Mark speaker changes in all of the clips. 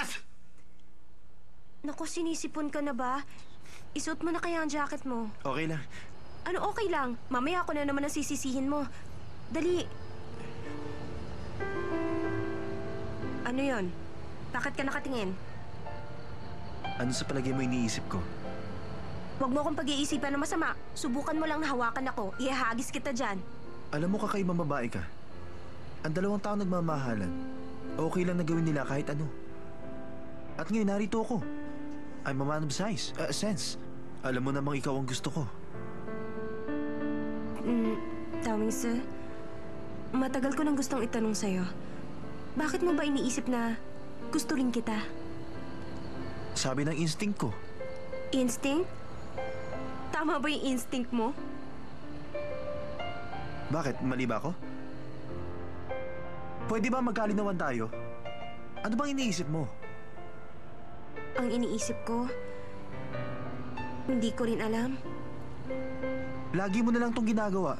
Speaker 1: Lumabas!
Speaker 2: Naku, sinisipon ka na ba? Isuot mo na kaya ang jacket mo.
Speaker 1: Okay lang.
Speaker 2: Ano okay lang? Mamaya ako na naman ang sisisihin mo. Dali. Ano yon? Bakit ka nakatingin?
Speaker 1: Ano sa palagay mo iniisip ko?
Speaker 2: Huwag mo akong pag-iisipan na masama. Subukan mo lang na hawakan ako. Ihahagis kita dyan.
Speaker 1: Alam mo, kakaibang babae ka. Ang 2 taong nagmamahalan, okay lang na gawin nila kahit ano. At ngayon, narito ako. I'm a man of sense. Alam mo namang ikaw ang gusto ko.
Speaker 2: Daming sir, matagal ko nang gustong itanong sa'yo. Bakit mo ba iniisip na gusto rin kita?
Speaker 1: Sabi ng instinct ko.
Speaker 2: Instinct? Tama ba yung instinct mo?
Speaker 1: Bakit? Mali ba ako? Pwede ba magkalinawan tayo? Ano bang iniisip mo?
Speaker 2: Ang iniisip ko, hindi ko rin alam.
Speaker 1: Lagi mo na lang tong ginagawa.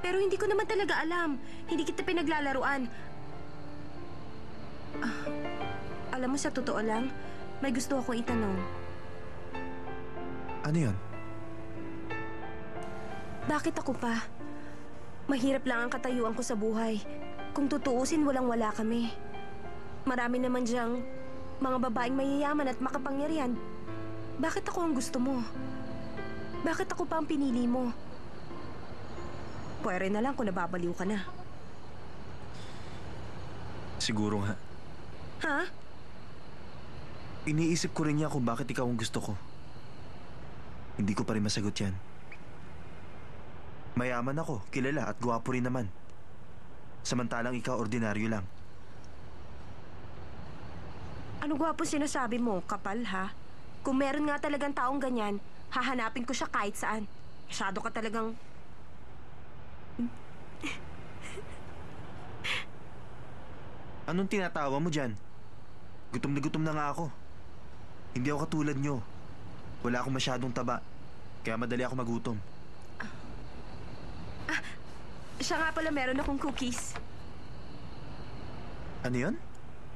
Speaker 2: Pero hindi ko naman talaga alam. Hindi kita pinaglalaruan. Alam mo, sa totoo lang, may gusto akong itanong.
Speaker 1: Ano yun?
Speaker 2: Bakit ako pa? Mahirap lang ang katayuan ko sa buhay. Kung tutuusin, walang-wala kami. Marami naman diyang mga babaeng mayayaman at makapangyarihan. Bakit ako ang gusto mo? Bakit ako pa ang pinili mo? Pwede na lang kung nababaliw ka na.
Speaker 1: Siguro nga.
Speaker 2: Ha?
Speaker 1: Iniisip ko rin niya kung bakit ikaw ang gusto ko. Hindi ko pa rin masagot yan. Mayaman ako, kilala at gwapo rin naman. Samantalang ikaw ordinaryo lang.
Speaker 2: Ano gwapo sinasabi mo, kapal ha? Kung meron nga talagang taong ganyan, hahanapin ko siya kahit saan. Masyado ka talagang...
Speaker 1: Anong tinatawa mo dyan? Gutom na nga ako. Hindi ako katulad nyo. Wala akong masyadong taba. Kaya madali ako magutom.
Speaker 2: Siya nga pala, meron akong cookies.
Speaker 1: Ano yun?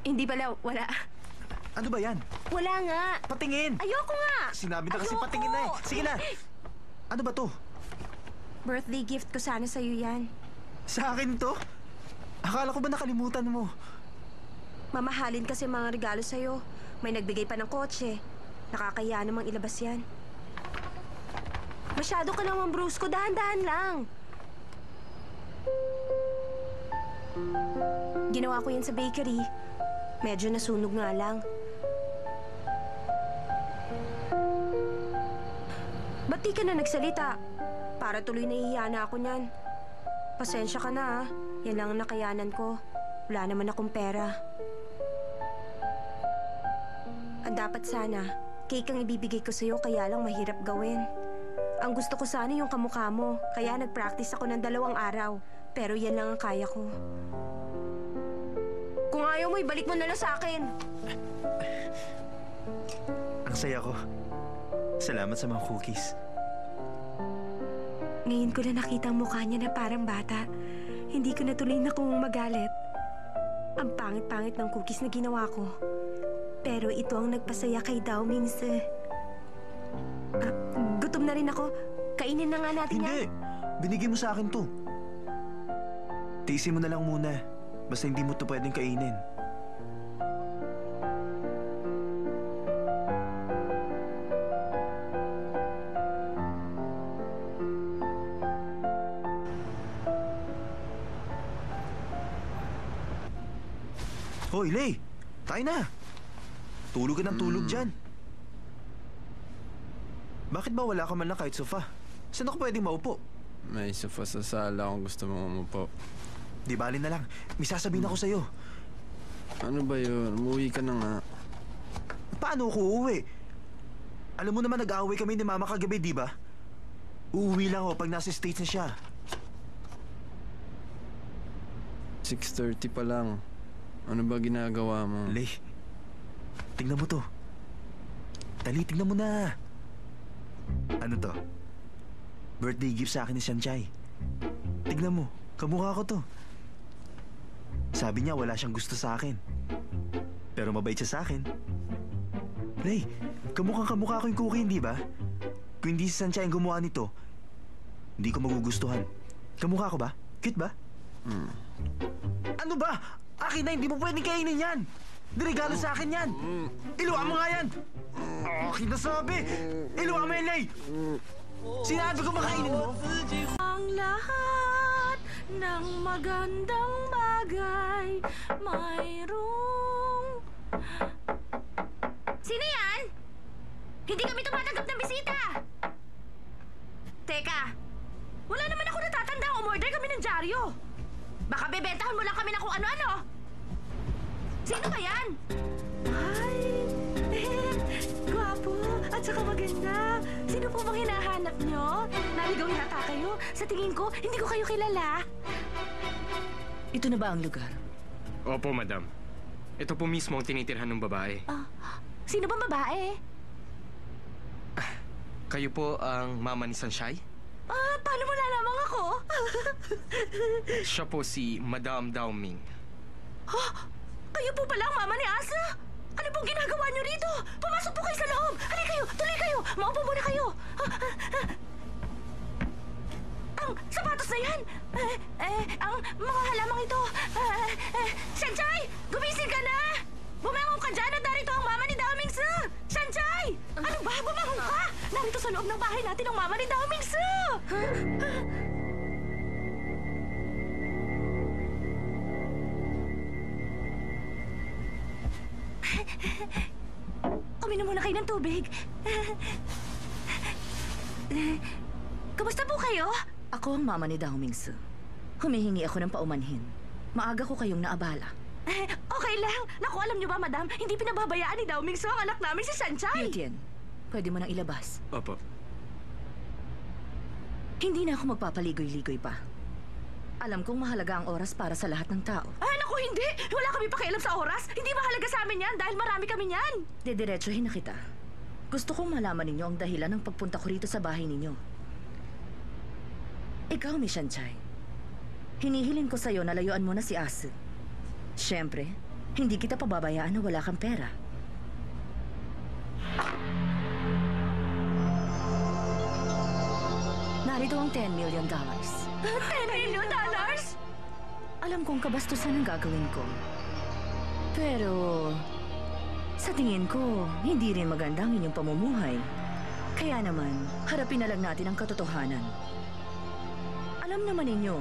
Speaker 2: Hindi pala, wala.
Speaker 1: Ano ba yan?
Speaker 2: Wala nga.
Speaker 1: Patingin!
Speaker 2: Ayoko nga!
Speaker 1: Sinabi na kasi
Speaker 2: Ayoko!
Speaker 1: patingin na eh. Sige na! Ano ba to?
Speaker 2: Birthday gift ko sana sa'yo yan.
Speaker 1: Sa akin to? Akala ko ba nakalimutan mo?
Speaker 2: Mamahalin kasi mga regalo sa'yo. May nagbigay pa ng kotse. Nakakaya namang ilabas yan. Masyado ka naman, Bruce ko. Dahan-dahan lang. Ginawa ko yan sa bakery. Medyo nasunog nga lang. Ba't di ka na nagsalita? Para tuloy nahihiya na ako niyan. Pasensya ka na ha. Yan lang ang nakayanan ko. Wala naman akong pera. Ang dapat sana, cake ang ibibigay ko sa'yo kaya lang mahirap gawin. Ang gusto ko sana yung kamukha mo, kaya nag-practice ako ng 2 araw. Pero yan lang ang kaya ko. Kung ayaw mo, ibalik mo na lang sa akin.
Speaker 1: Ang saya ko. Salamat sa mga cookies.
Speaker 2: Ngayon ko na nakita ang mukha niya na parang bata. Hindi ko na tuloy na kung magalit. Ang pangit-pangit ng cookies na ginawa ko. Pero ito ang nagpasaya kay Dao Mings. Gutom na rin ako. Kainin na nga natin
Speaker 1: Hindi!
Speaker 2: yan.
Speaker 1: Binigay mo sa akin to. Tiisin mo na lang muna. Basta hindi mo to pwedeng kainin. Hoy, Lay! Tayo na! Tulog ka ng tulog dyan. Bakit ba wala ka man lang kahit sofa? Saan ako pwedeng maupo?
Speaker 3: May sofa sa sala kung gusto mo umupo.
Speaker 1: Di bali na lang. May sasabihin ako sa'yo.
Speaker 3: Ano ba yun? Umuwi ka na nga.
Speaker 1: Paano ako uuwi? Alam mo naman nag-aaway kami ni Mama kagabi, di ba? Uuwi lang ako pag nasa States na siya.
Speaker 3: 6:30 pa lang. Ano ba ginagawa mo?
Speaker 1: Lay, tingnan mo to. Dali, tingnan mo na. Ano to? Birthday gift sa akin ni Sanchay. Tignan mo, kamukha ko to. Sabi niya wala siyang gusto sa akin. Pero mabait siya sa akin. Lay, kamukha ko yung Cookie, hindi ba? Kung hindi si Sunshine gumawa nito, hindi ko magugustuhan. Kamukha ko ba? Cute ba? Ano ba? Akin na, hindi mo pwedeng kainin yan! Dirigalo sa akin yan! Iluwa mo nga yan! Akin na sabi! Iluwa mo yan, Lay! Sinabi ko makainin mo!
Speaker 4: Ang lahat ng magandang bagay mayroong...
Speaker 2: Sino yan? Hindi kami tumatanggap ng bisita! Teka, wala naman ako natatanda. Umorder kami ng dyaryo. Baka bebentahan mo lang kami ng kung ano-ano. Sino ba yan?
Speaker 4: Ay, gwapo at saka maganda. Sino po bang hinahanap nyo? Naligaw yata kayo. Sa tingin ko, hindi ko kayo kilala.
Speaker 5: Ito na ba ang lugar?
Speaker 6: Opo, madam. Ito po mismo ang tinitirhan ng babae.
Speaker 4: Sino bang babae?
Speaker 6: Kayo po ang mama ni Sunshine?
Speaker 4: Paano mo nalaman ako?
Speaker 6: Siya po si Madam Dao Ming.
Speaker 4: Kayo po pala ang mama ni Asa? Ano pong ginagawa nyo rito? Pumasok po kayo sa loob! Halika kayo! Tuloy kayo! Maupo muna kayo! Ang sapatos na yan! Ang mga halamang ito! Sanjay! Gumising ka na! Bumangon ka dyan at narito ang mama ni Daming Su! Sanjay! Ano ba? Bumangon ka! Narito sa loob ng bahay natin ang mama ni Daming Su! Uminom muna kayo ng tubig. Kamusta po kayo?
Speaker 5: Ako ang mama ni Dao Mingsu. Humihingi ako ng paumanhin. Maaga ko kayong naabala.
Speaker 4: Okay lang. Naku, alam niyo ba, madam, hindi pinababayaan ni Dao Mingsu ang anak namin si Sanjay.
Speaker 5: Yutian, pwede mo nang ilabas.
Speaker 6: Opo.
Speaker 5: Hindi na ako magpapaligoy-ligoy pa. Alam kong mahalaga ang oras para sa lahat ng tao.
Speaker 4: Naku, hindi. Wala kami pakialam sa oras. Hindi mahalaga sa amin yan dahil marami kami yan.
Speaker 5: Dediretsuhin na kita. Gusto kong malaman ninyo ang dahilan ng pagpunta ko rito sa bahay ninyo. Ikaw, Miss Sanjay. Hinihilin ko sa'yo na layuan mo na si Asu. Siyempre, hindi kita pababayaan na wala kang pera. Narito ang $10 million.
Speaker 4: $10 million?
Speaker 5: Alam kong kabastusan ang gagawin ko. Pero, sa tingin ko, hindi rin maganda ang inyong pamumuhay. Kaya naman, harapin na lang natin ang katotohanan. Alam naman ninyo,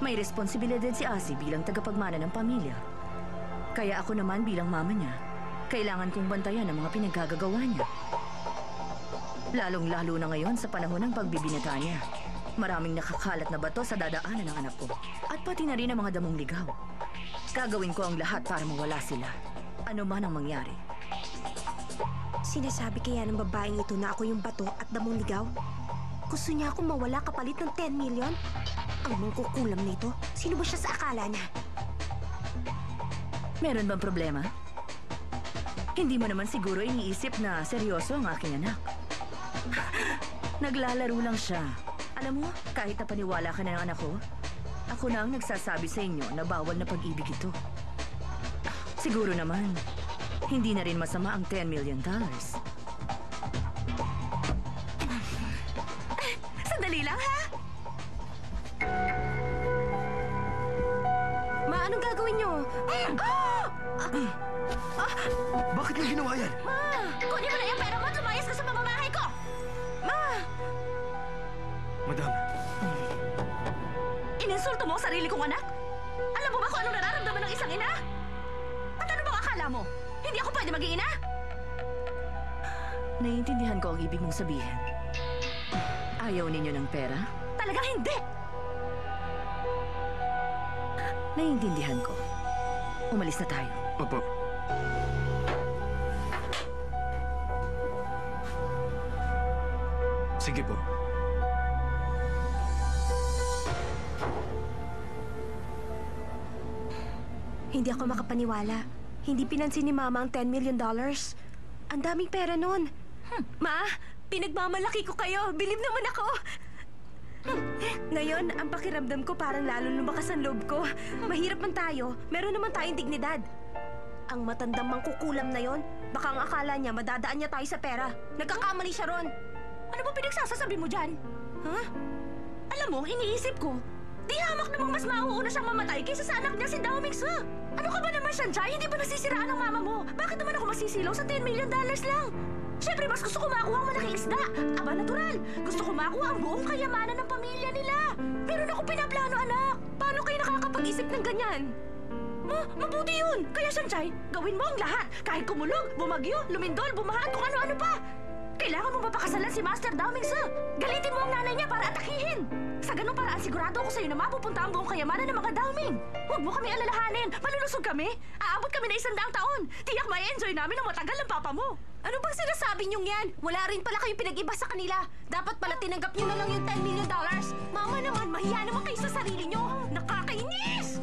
Speaker 5: may responsibilidad si Asi bilang tagapagmana ng pamilya. Kaya ako naman bilang mama niya, kailangan kong bantayan ang mga pinaggagawa niya. Lalong-lalo na ngayon sa panahon ng pagbibinata niya. Maraming nakakalat na bato sa dadaanan ng anak ko. At pati na rin ang mga damong ligaw. Gagawin ko ang lahat para mawala sila. Ano man ang mangyari.
Speaker 2: Sinasabi kaya ng babaeng ito na ako yung bato at damong ligaw? Gusto niya akong mawala kapalit ng 10 million? Ang mangkukulam nito, sino ba siya sa akala niya?
Speaker 5: Meron bang problema? Hindi mo naman siguro iniisip na seryoso ang aking anak. Naglalaro lang siya. Alam mo, kahit napaniwala ka na ng anak ko, ako na ang nagsasabi sa inyo na bawal na pag-ibig ito. Siguro naman, hindi na rin masama ang $10 million.
Speaker 4: Sandali lang, ha?
Speaker 2: Ma, anong gagawin niyo?
Speaker 1: Bakit niyo ginawa yan?
Speaker 4: Kunin mo na yung pera mo at lumayas ka sa pamamahay ko!
Speaker 6: Madam,
Speaker 4: Ininsulto mo ang sarili kong anak? Alam mo ba kung anong nararamdaman ng isang ina? At ano bang akala mo? Hindi ako pwede maging ina?
Speaker 5: Naiintindihan ko ang ibig mong sabihin. Ayaw ninyo ng pera?
Speaker 4: Talagang hindi!
Speaker 5: Naiintindihan ko. Umalis na tayo.
Speaker 6: opo. Sige po.
Speaker 2: Hindi ako makapaniwala. Hindi pinansin ni Mama ang $10 million. Ang daming pera nun.
Speaker 4: Ma, pinagmamalaki ko kayo. Bilib naman ako.
Speaker 2: Ngayon, ang pakiramdam ko parang lalong lumakas ang loob ko. Mahirap man tayo, meron naman tayong dignidad. Ang matandang mangkukulam na yon, baka ang akala niya madadaan niya tayo sa pera. Nagkakamali siya ron.
Speaker 4: Ano ba pinagsasasabi mo dyan?
Speaker 2: Ha?
Speaker 4: Alam mo, iniisip ko, di hamak namang mas mauuna siyang mamatay kaysa sa anak niya si Dao Mingsu. Ano ka ba naman, Sanjay? Hindi ba nasisiraan ng mama mo? Bakit naman ako masisilaw sa $10 million lang? Siyempre, mas gusto ko makuha ang malaking isda. Aba, natural. Gusto ko makuha ang buong kayamanan ng pamilya nila. Meron ako pinaplano, anak. Paano kayo nakakapag-isip ng ganyan? Mabuti yun. Kaya, Sanjay, gawin mo ang lahat. Kahit kumulog, bumagyo, lumindol, bumaha, kung ano-ano pa. Kailangan mo mapakasalan si Master Dao Mingsu. Galitin mo ang nanay niya para atakihin. Sa ganung paraan, sigurado ako sa'yo na mapupunta ang buong kayamanan ng mga Daoming. Huwag mo kami alalahanin. Malulusog kami. Aabot kami na 100 taon. Tiyak may enjoy namin ang matagal ng papa mo.
Speaker 2: Ano bang sinasabi niyong yan? Wala rin pala kayong pinag-iba sa kanila. Dapat pala tinanggap niyo na lang yung $10 million. Mama naman, mahiya naman kayo sa sarili niyo. Nakakainis!